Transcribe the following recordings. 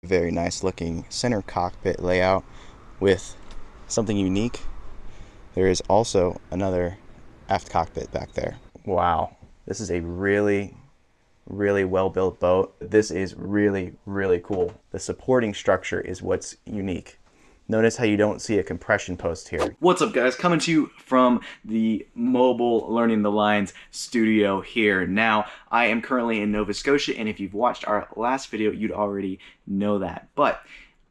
Very nice looking center cockpit layout with something unique. There is also another aft cockpit back there. Wow, this is a really well built boat. This is really cool. The supporting structure is what's unique. Notice how you don't see a compression post here. What's up, guys? Coming to you from the mobile Learning the Lines studio here. Now, I am currently in Nova Scotia, and if you've watched our last video, you'd already know that. But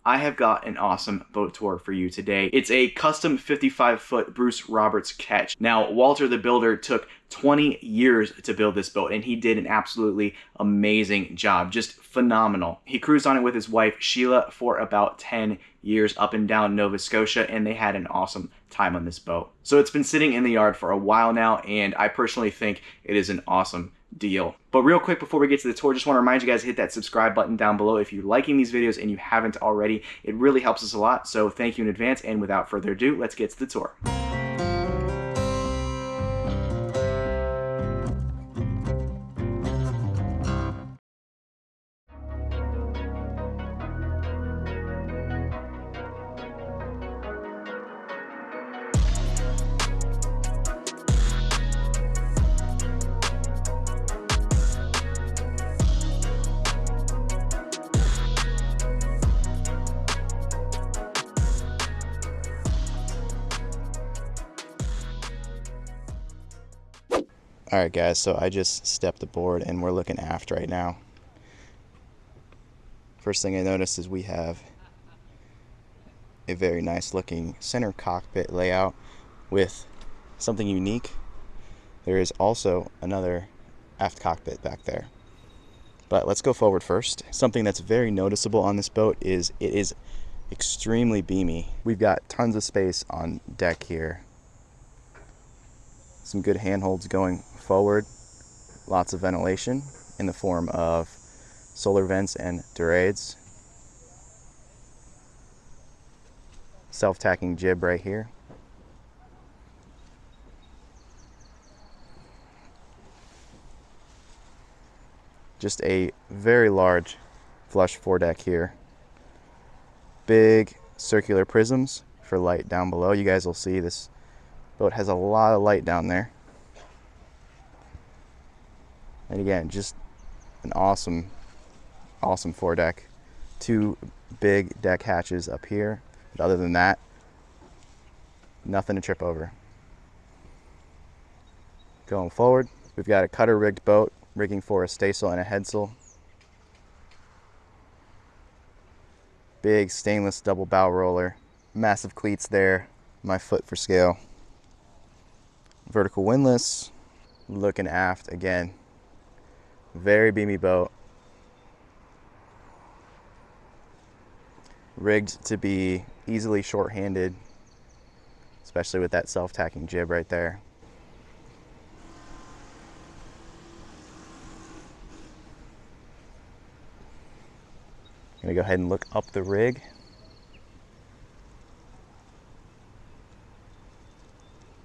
I have got an awesome boat tour for you today. It's a custom 55-foot Bruce Roberts ketch. Now, Walter the builder took 20 years to build this boat, and he did an absolutely amazing job. Just phenomenal. He cruised on it with his wife, Sheila, for about 10 years up and down Nova Scotia, and they had an awesome time on this boat. So it's been sitting in the yard for a while now, and I personally think it is an awesome deal. But real quick before we get to the tour, just want to remind you guys to hit that subscribe button down below if you're liking these videos and you haven't already. It really helps us a lot, so thank you in advance, and without further ado, let's get to the tour. Alright guys, so I just stepped aboard and we're looking aft right now. First thing I noticed is we have a very nice looking center cockpit layout with something unique. There is also another aft cockpit back there. But let's go forward first. Something that's very noticeable on this boat is it is extremely beamy. We've got tons of space on deck here. Some good handholds going forward, lots of ventilation in the form of solar vents and dorades. Self-tacking jib right here. Just a very large flush foredeck here. Big circular prisms for light down below. You guys will see this boat has a lot of light down there. And again, just an awesome foredeck. Two big deck hatches up here. But other than that, nothing to trip over. Going forward, we've got a cutter rigged boat, rigging for a staysail and a headsail. Big stainless double bow roller. Massive cleats there, my foot for scale. Vertical windlass. Looking aft again. Very beamy boat. Rigged to be easily short-handed, especially with that self-tacking jib right there. Gonna go ahead and look up the rig.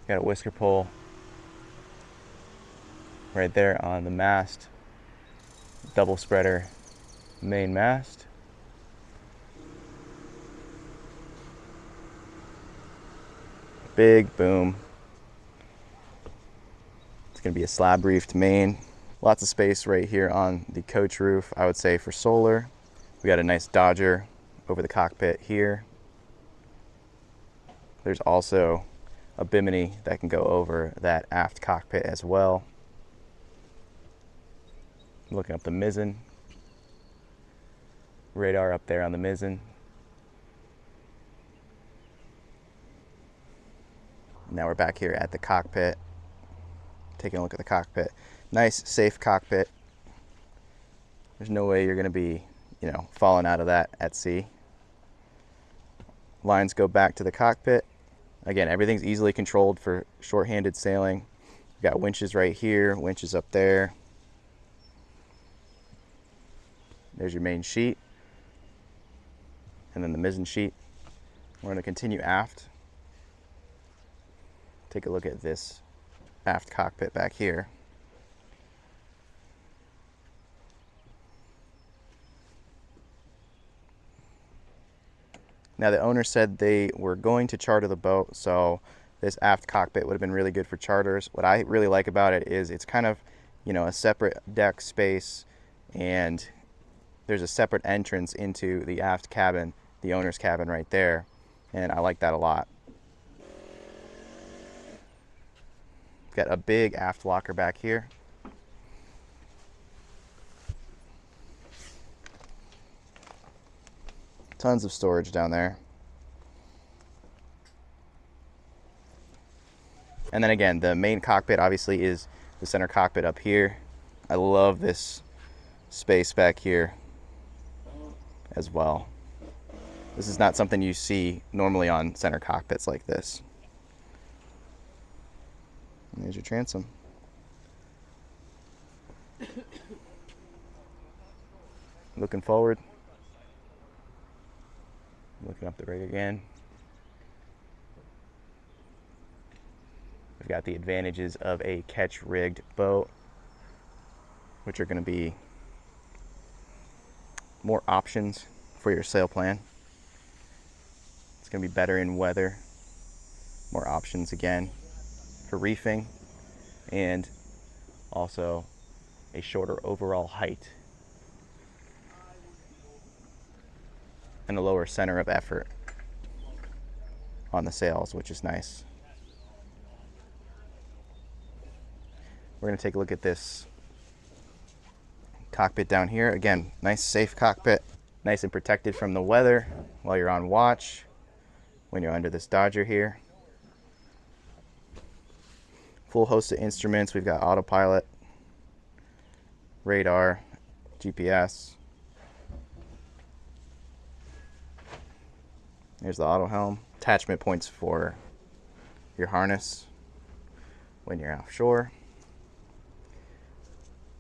Got a whisker pole right there on the mast. Double spreader main mast. Big boom. It's going to be a slab reefed main. Lots of space right here on the coach roof, I would say, for solar. We got a nice dodger over the cockpit here. There's also a bimini that can go over that aft cockpit as well. Looking up the mizzen. Radar up there on the mizzen. Now we're back here at the cockpit. Taking a look at the cockpit. Nice, safe cockpit. There's no way you're going to be, falling out of that at sea. Lines go back to the cockpit. Again, everything's easily controlled for short-handed sailing. We've got winches right here, winches up there. There's your main sheet. And then the mizzen sheet. We're going to continue aft. Take a look at this aft cockpit back here. Now the owner said they were going to charter the boat, so this aft cockpit would have been really good for charters. What I really like about it is it's kind of, you know, a separate deck space, and there's a separate entrance into the aft cabin, the owner's cabin right there, and I like that a lot. Got a big aft locker back here. Tons of storage down there. And then again, the main cockpit obviously is the center cockpit up here. I love this space back here as well. This is not something you see normally on center cockpits like this. And there's your transom. Looking forward. Looking up the rig again. We've got the advantages of a catch rigged boat, which are going to be more options for your sail plan. It's going to be better in weather, more options again for reefing, and also a shorter overall height and a lower center of effort on the sails, which is nice. We're going to take a look at this cockpit down here. Again, nice safe cockpit, nice and protected from the weather while you're on watch, when you're under this Dodger here. Full host of instruments. We've got autopilot, radar, GPS. There's the auto helm. Attachment points for your harness when you're offshore.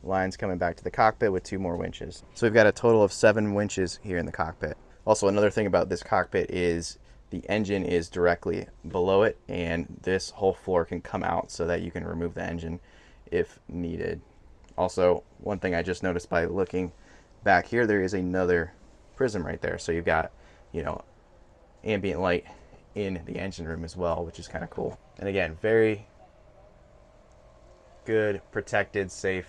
Lines coming back to the cockpit with 2 more winches. So we've got a total of 7 winches here in the cockpit. Also, another thing about this cockpit is the engine is directly below it, and this whole floor can come out so that you can remove the engine if needed. Also, one thing I just noticed by looking back here, there is another prism right there. So you've got, you know, ambient light in the engine room as well, which is kind of cool. And again, very good, protected, safe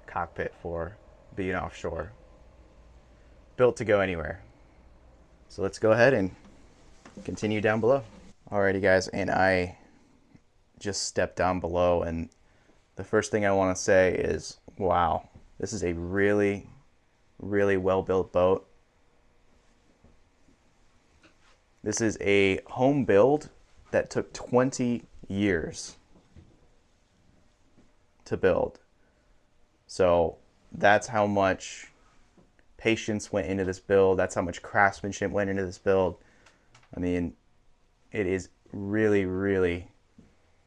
cockpit for being offshore. Built to go anywhere. So let's go ahead and continue down below. Alrighty guys, and I just stepped down below, and the first thing I want to say is, wow, this is a really, really well built boat. This is a home build that took 20 years to build. So that's how much patience went into this build. That's how much craftsmanship went into this build. I mean, it is really, really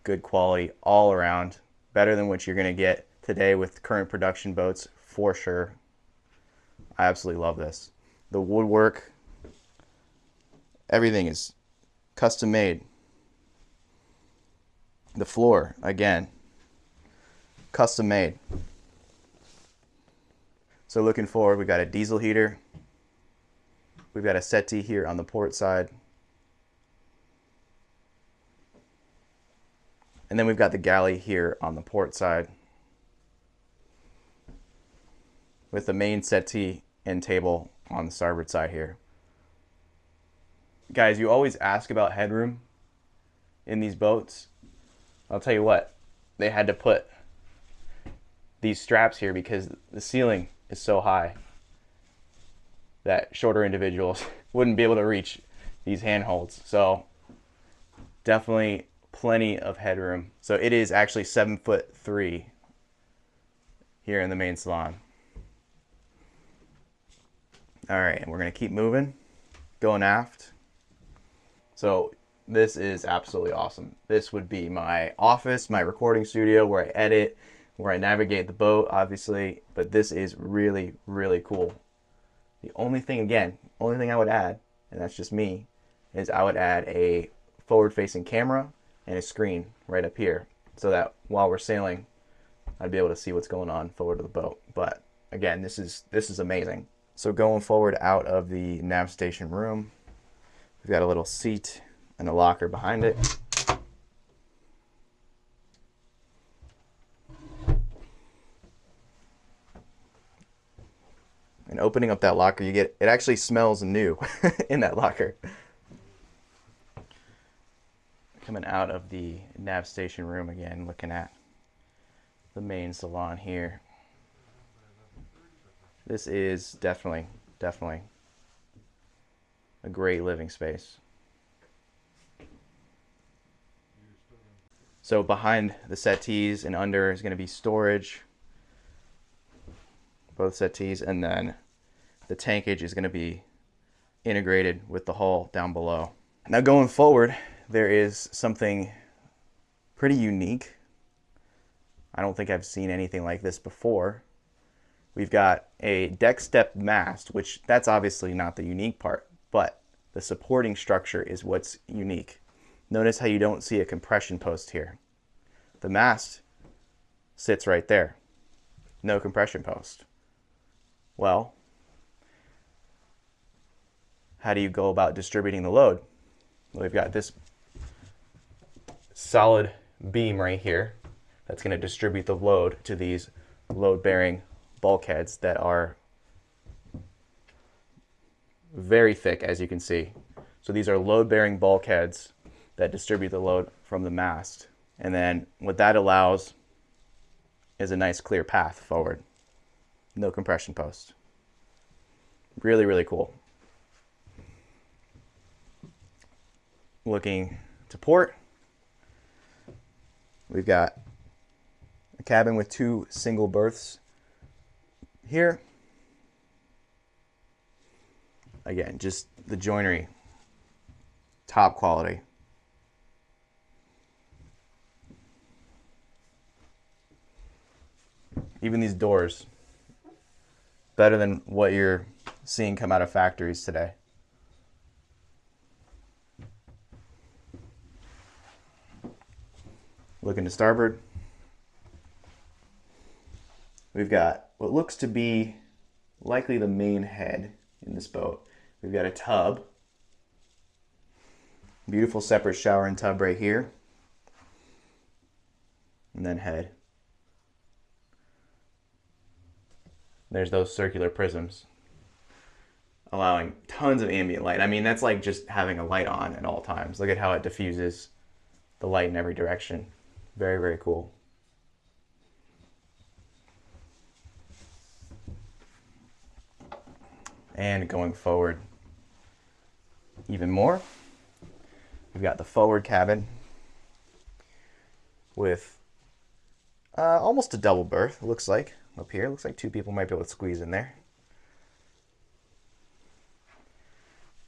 good quality all around. Better than what you're going to get today with current production boats, for sure. I absolutely love this. The woodwork, everything is custom made. The floor, again, custom made. So looking forward, we've got a diesel heater. We've got a settee here on the port side. And then we've got the galley here on the port side, with the main settee and table on the starboard side here. Guys, you always ask about headroom in these boats. I'll tell you what, they had to put these straps here because the ceiling is so high that shorter individuals wouldn't be able to reach these handholds. So definitely plenty of headroom. So it is actually 7'3" here in the main salon. All right, and we're gonna keep moving, going aft. So this is absolutely awesome. This would be my office, my recording studio, where I edit, where I navigate the boat, obviously, but this is really, really cool. The only thing I would add, and that's just me, is I would add a forward-facing camera and a screen right up here, so that while we're sailing, I'd be able to see what's going on forward of the boat. But again, this is amazing. So going forward out of the nav station room, We've got a little seat and a locker behind it. And opening up that locker, it actually smells new in that locker. Coming out of the nav station room again, looking at the main salon here. This is definitely a great living space. So behind the settees and under is going to be storage, both settees, and then the tankage is going to be integrated with the hull down below. Now going forward, there is something pretty unique. I don't think I've seen anything like this before. We've got a deck step mast, which that's obviously not the unique part, but the supporting structure is what's unique. Notice how you don't see a compression post here. The mast sits right there. No compression post. Well, how do you go about distributing the load? Well, we've got this solid beam right here that's going to distribute the load to these load-bearing bulkheads that are very thick, as you can see. So these are load-bearing bulkheads that distribute the load from the mast. And then what that allows is a nice clear path forward. No compression post. Really, really cool. Looking to port, we've got a cabin with 2 single berths here. Again, just the joinery, top quality. Even these doors, better than what you're seeing come out of factories today. Looking to starboard, we've got what looks to be likely the main head in this boat. We've got a tub, beautiful separate shower and tub right here, and then head. There's those circular prisms, allowing tons of ambient light. I mean, that's like just having a light on at all times. Look at how it diffuses the light in every direction. Very, very cool. And going forward even more, we've got the forward cabin with almost a double berth, it looks like, up here. Looks like 2 people might be able to squeeze in there.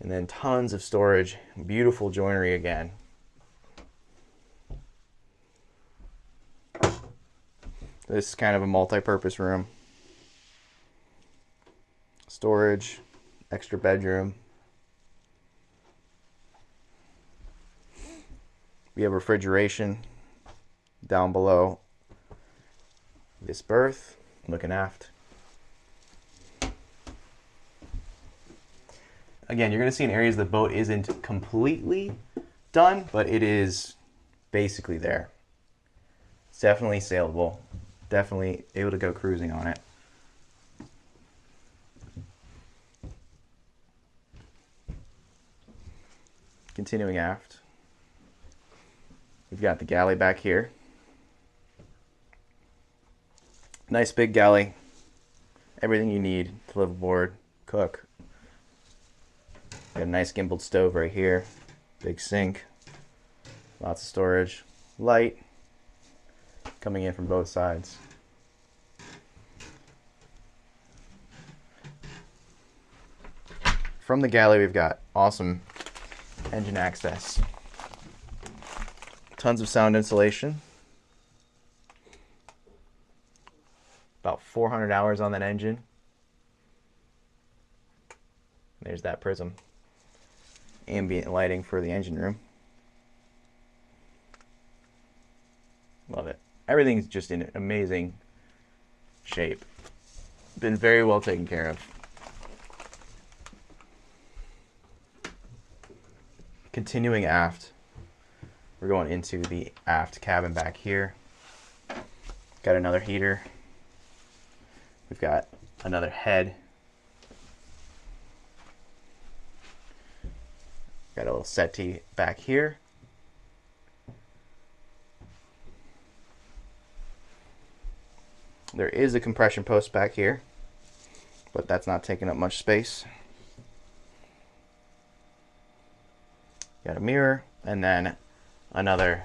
And then tons of storage, beautiful joinery again. This is kind of a multi-purpose room. Storage, extra bedroom. We have refrigeration down below this berth, looking aft. Again, you're going to see in areas the boat isn't completely done, but it is basically there. It's definitely sailable. Definitely able to go cruising on it. Continuing aft, we've got the galley back here. Nice big galley. Everything you need to live aboard, cook. Got a nice gimbaled stove right here. Big sink. Lots of storage. Light coming in from both sides. From the galley, we've got awesome engine access. Tons of sound insulation. About 400 hours on that engine. There's that prism. Ambient lighting for the engine room. Love it. Everything's just in amazing shape. Been very well taken care of. Continuing aft, we're going into the aft cabin back here. Got another heater. We've got another head. Got a little settee back here. There is a compression post back here, but that's not taking up much space. Got a mirror, and then another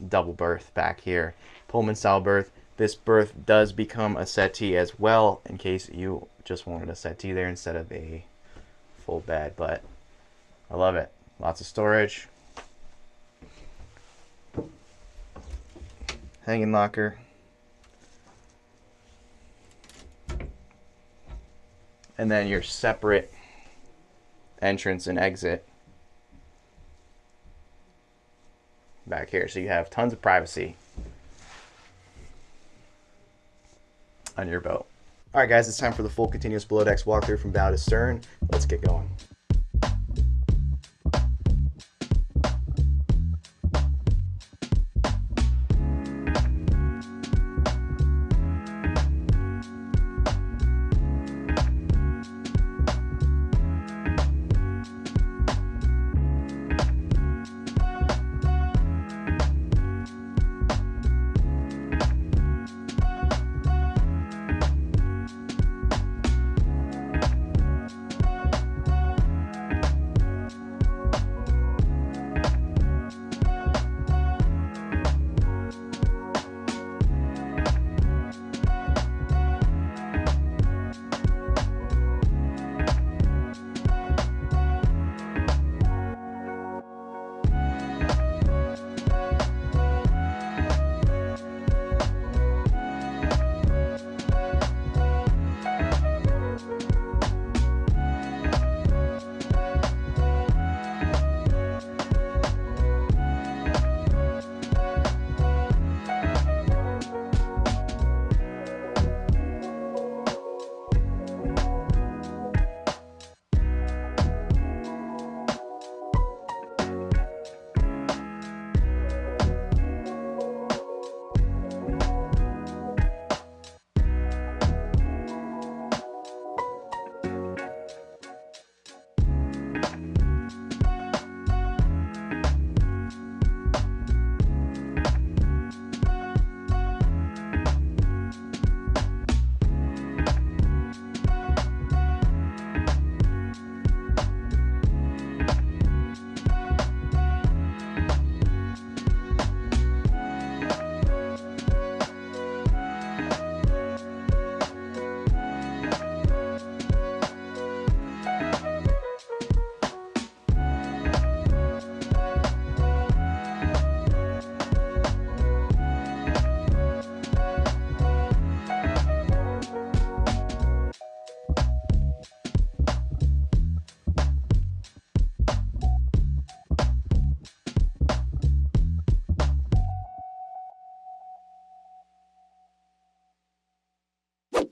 double berth back here. Pullman style berth. This berth does become a settee as well, in case you just wanted a settee there instead of a full bed, but I love it. Lots of storage. Hanging locker. And then your separate entrance and exit back here. So you have tons of privacy on your boat. All right, guys, it's time for the full continuous below decks walkthrough from bow to stern. Let's get going.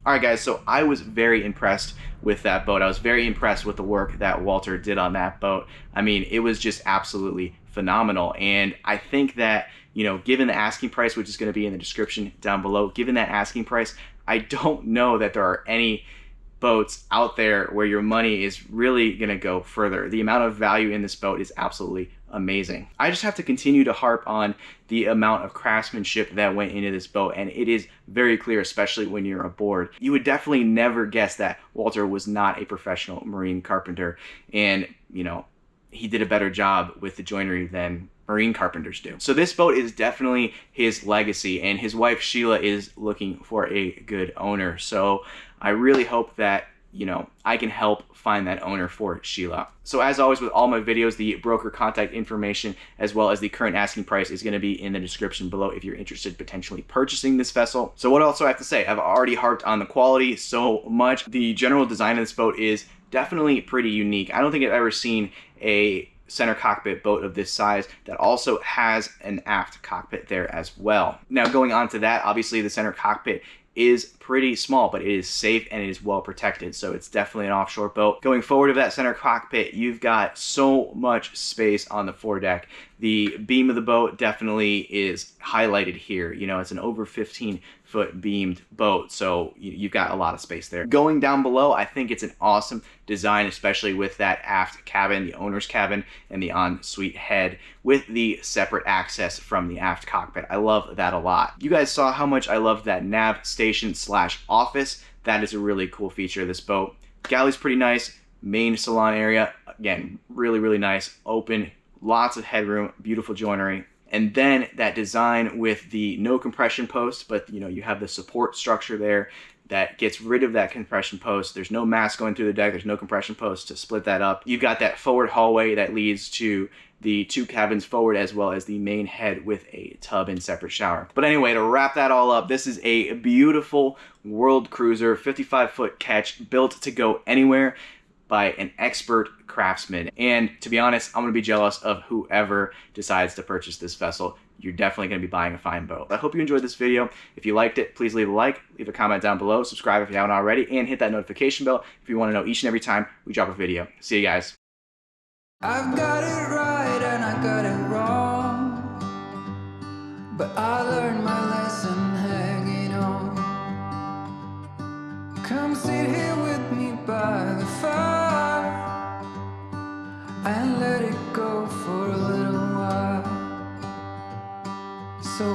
All right, guys, so I was very impressed with that boat. I was very impressed with the work that Walter did on that boat. I mean, it was just absolutely phenomenal. And I think that, you know, given the asking price, which is going to be in the description down below, given that asking price, I don't know that there are any boats out there where your money is really going to go further. The amount of value in this boat is absolutely amazing. I just have to continue to harp on the amount of craftsmanship that went into this boat, and it is very clear, especially when you're aboard. You would definitely never guess that Walter was not a professional marine carpenter, and you know, he did a better job with the joinery than marine carpenters do. So this boat is definitely his legacy, and his wife Sheila is looking for a good owner. So I really hope that, you know, I can help find that owner for Sheila. So as always with all my videos, the broker contact information as well as the current asking price is going to be in the description below if you're interested in potentially purchasing this vessel. So what else do I have to say? I've already harped on the quality so much. The general design of this boat is definitely pretty unique. I don't think I've ever seen a center cockpit boat of this size that also has an aft cockpit there as well. Now going on to that, obviously the center cockpit is pretty small, but it is safe and it is well protected. So it's definitely an offshore boat. Going forward of that center cockpit, you've got so much space on the foredeck. The beam of the boat definitely is highlighted here. You know, it's an over 15-foot beamed boat, so you've got a lot of space there. Going down below, I think it's an awesome design, especially with that aft cabin, the owner's cabin, and the ensuite head with the separate access from the aft cockpit. I love that a lot. You guys saw how much I loved that nav station slash office. That is a really cool feature of this boat. Galley's pretty nice. Main salon area, again, really, really nice. Open, lots of headroom, beautiful joinery. And then that design with the no compression post, but you know, you have the support structure there that gets rid of that compression post. There's no mast going through the deck. There's no compression post to split that up. You've got that forward hallway that leads to the 2 cabins forward, as well as the main head with a tub and separate shower. But anyway, to wrap that all up, this is a beautiful world cruiser, 55-foot catch, built to go anywhere by an expert craftsman. And to be honest, I'm gonna be jealous of whoever decides to purchase this vessel. You're definitely gonna be buying a fine boat. I hope you enjoyed this video. If you liked it, please leave a like, leave a comment down below, subscribe if you haven't already, and hit that notification bell if you wanna know each and every time we drop a video. See you guys. I've got it right and I got it wrong, but I learned my lesson hanging on. Come sit here with me by the fire and let it